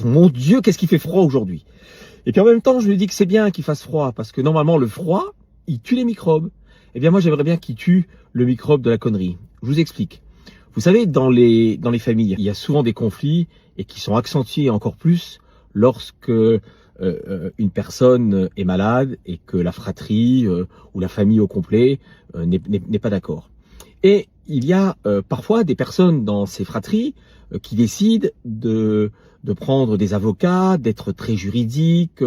Mon Dieu, qu'est-ce qu'il fait froid aujourd'hui. Et puis en même temps, je lui dis que c'est bien qu'il fasse froid, parce que normalement, le froid, il tue les microbes. Eh bien moi, j'aimerais bien qu'il tue le microbe de la connerie. Je vous explique. Vous savez, dans les familles, il y a souvent des conflits, et qui sont accentués encore plus lorsque une personne est malade, et que la fratrie ou la famille au complet n'est pas d'accord. Et il y a parfois des personnes dans ces fratries qui décident de prendre des avocats, d'être très juridiques,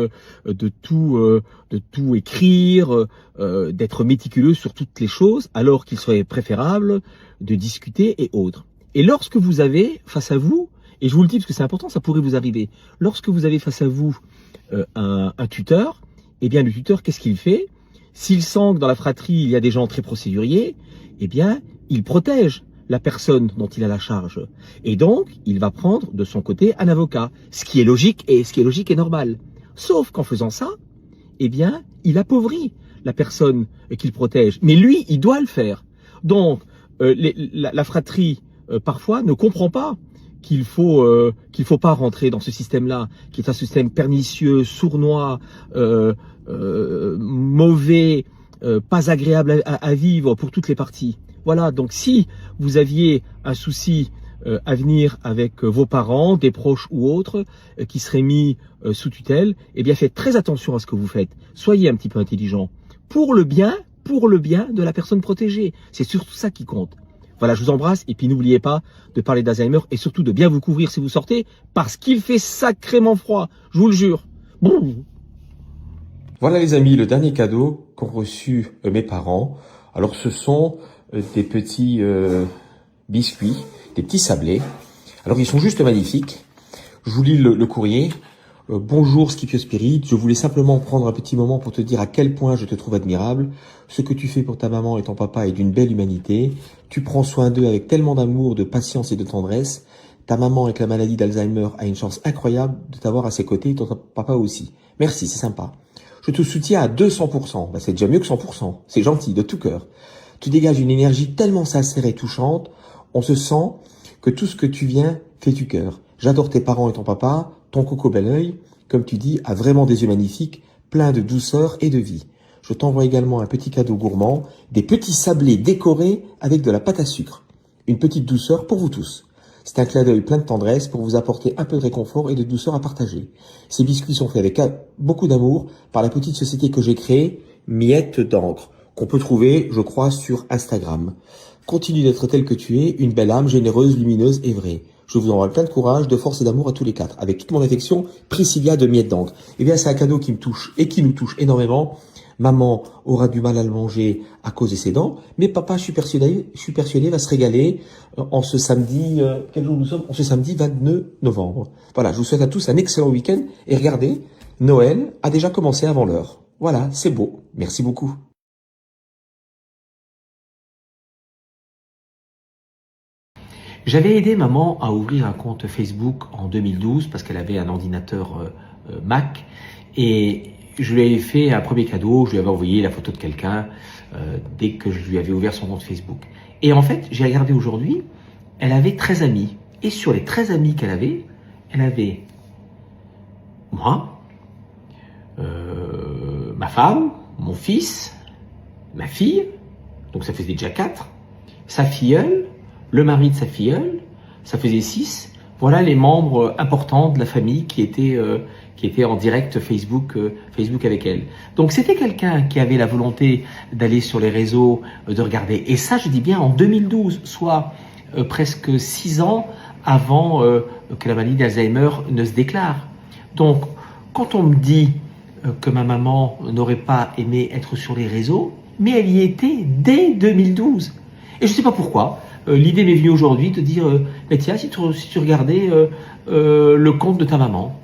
de tout écrire, d'être méticuleux sur toutes les choses, alors qu'il serait préférable de discuter et autres. Et lorsque vous avez face à vous, et je vous le dis parce que c'est important, ça pourrait vous arriver, lorsque vous avez face à vous un tuteur, eh bien le tuteur, qu'est-ce qu'il fait? S'il sent que dans la fratrie, il y a des gens très procéduriers, eh bien, il protège la personne dont il a la charge. Et donc, il va prendre de son côté un avocat, ce qui est logique et normal. Sauf qu'en faisant ça, eh bien, il appauvrit la personne qu'il protège. Mais lui, il doit le faire. Donc, la fratrie, parfois, ne comprend pas qu'il faut pas rentrer dans ce système-là, qui est un système pernicieux, sournois, mauvais, pas agréable à vivre pour toutes les parties. Voilà, donc si vous aviez un souci à venir avec vos parents, des proches ou autres, qui seraient mis sous tutelle, eh bien faites très attention à ce que vous faites. Soyez un petit peu intelligent. Pour le bien de la personne protégée. C'est surtout ça qui compte. Voilà, je vous embrasse et puis n'oubliez pas de parler d'Alzheimer et surtout de bien vous couvrir si vous sortez parce qu'il fait sacrément froid, je vous le jure. Bon. Voilà les amis, le dernier cadeau qu'ont reçu mes parents. Alors ce sont des petits biscuits, des petits sablés. Alors ils sont juste magnifiques. Je vous lis le courrier. Bonjour Scipio Spirit, je voulais simplement prendre un petit moment pour te dire à quel point je te trouve admirable. Ce que tu fais pour ta maman et ton papa est d'une belle humanité. Tu prends soin d'eux avec tellement d'amour, de patience et de tendresse. Ta maman avec la maladie d'Alzheimer a une chance incroyable de t'avoir à ses côtés et ton papa aussi. Merci, c'est sympa. Je te soutiens à 200%. C'est déjà mieux que 100%. C'est gentil, de tout cœur. Tu dégages une énergie tellement sincère et touchante. On se sent que tout ce que tu viens fait du cœur. J'adore tes parents et ton papa. Ton coco bel oeil, comme tu dis, a vraiment des yeux magnifiques, pleins de douceur et de vie. Je t'envoie également un petit cadeau gourmand, des petits sablés décorés avec de la pâte à sucre. Une petite douceur pour vous tous. C'est un clin d'œil plein de tendresse pour vous apporter un peu de réconfort et de douceur à partager. Ces biscuits sont faits avec beaucoup d'amour par la petite société que j'ai créée, Miette d'encre, qu'on peut trouver, je crois, sur Instagram. Continue d'être tel que tu es, une belle âme généreuse, lumineuse et vraie. Je vous envoie plein de courage, de force et d'amour à tous les quatre. Avec toute mon affection, Priscilla de Miette d'encre. Eh bien, c'est un cadeau qui me touche et qui nous touche énormément. Maman aura du mal à le manger à cause de ses dents, mais papa, je suis persuadé, va se régaler en ce samedi, quel jour nous sommes? En ce samedi 29 novembre. Voilà, je vous souhaite à tous un excellent week-end et regardez, Noël a déjà commencé avant l'heure. Voilà, c'est beau. Merci beaucoup. J'avais aidé maman à ouvrir un compte Facebook en 2012 parce qu'elle avait un ordinateur Mac et je lui avais fait un premier cadeau, je lui avais envoyé la photo de quelqu'un dès que je lui avais ouvert son compte Facebook. Et en fait, j'ai regardé aujourd'hui, elle avait 13 amis. Et sur les 13 amis qu'elle avait, elle avait moi, ma femme, mon fils, ma fille, donc ça faisait déjà 4, sa filleule, le mari de sa filleule, ça faisait 6. Voilà les membres importants de la famille qui étaient en direct Facebook avec elle. Donc c'était quelqu'un qui avait la volonté d'aller sur les réseaux, de regarder. Et ça, je dis bien en 2012, soit presque 6 ans avant que la maladie d'Alzheimer ne se déclare. Donc, quand on me dit que ma maman n'aurait pas aimé être sur les réseaux, mais elle y était dès 2012. Et je ne sais pas pourquoi. L'idée m'est venue aujourd'hui de dire, mais tiens, si tu regardais le compte de ta maman.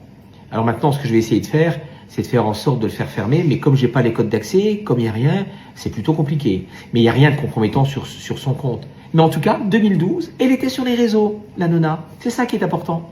Alors maintenant, ce que je vais essayer de faire, c'est de faire en sorte de le faire fermer, mais comme j'ai pas les codes d'accès, comme il n'y a rien, c'est plutôt compliqué. Mais il n'y a rien de compromettant sur son compte. Mais en tout cas, 2012, elle était sur les réseaux, la nonna. C'est ça qui est important.